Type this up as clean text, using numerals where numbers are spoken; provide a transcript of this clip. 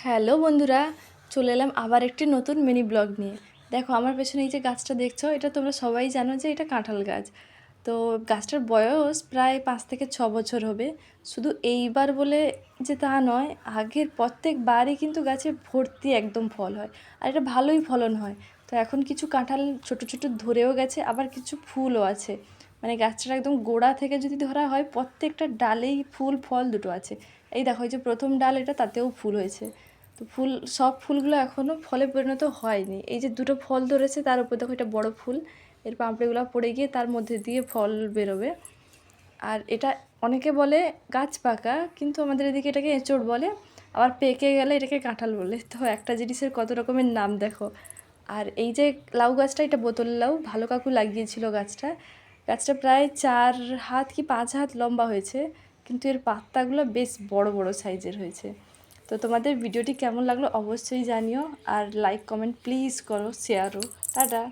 Hello বন্ধুরা, চলে এলাম আবার একটি নতুন মিনি ব্লগ নিয়ে। দেখো আমার পেছনে এই যে গাছটা দেখছো, এটা তোমরা সবাই জানো যে এটা কাঁঠাল গাছ। তো গাছটার বয়স প্রায় 5 থেকে 6 বছর হবে। শুধু এইবার বলে যে তা নয়, আগের প্রত্যেকবারই কিন্তু গাছে ভর্তি একদম ফল হয়, আর এটা ভালোই ফলন হয়। তো এখন কিছু কাঁঠাল ছোট ছোট ধরেও গেছে, আবার কিছু ফুলও আছে। মানে গাছটার একদম গোড়া থেকে যদি ধরা হয়, প্রত্যেকটা ডালেই ফুল ফল দুটো আছে। এই দেখো, এই যে প্রথম ডাল, এটা তাতেও ফুল হয়েছে। তো ফুল, সব ফুলগুলো এখনও ফলে পরিণত হয়নি। এই যে দুটো ফল ধরেছে, তার উপর দেখো এটা বড় ফুল, এর পাপড়িগুলো পড়ে গিয়ে তার মধ্যে দিয়ে ফল বেরোবে। আর এটা অনেকে বলে গাছ পাকা, কিন্তু আমাদের এদিকে এটাকে এঁচড় বলে। আবার পেকে গেলে এটাকে কাঁঠাল বলে। তো একটা জিনিসের কত রকমের নাম দেখো। আর এই যে লাউ গাছটা, এটা বোতল লাউ, ভালো কাকু লাগিয়েছিল গাছটা। গাছটা প্রায় 4 হাত কি 5 হাত লম্বা হয়েছে, কিন্তু এর পাতাগুলো বেশ বড় বড় সাইজের হয়েছে। তো তোমাদের ভিডিওটি কেমন লাগলো অবশ্যই জানিও, আর লাইক কমেন্ট প্লিজ করো, শেয়ারও। টাটা।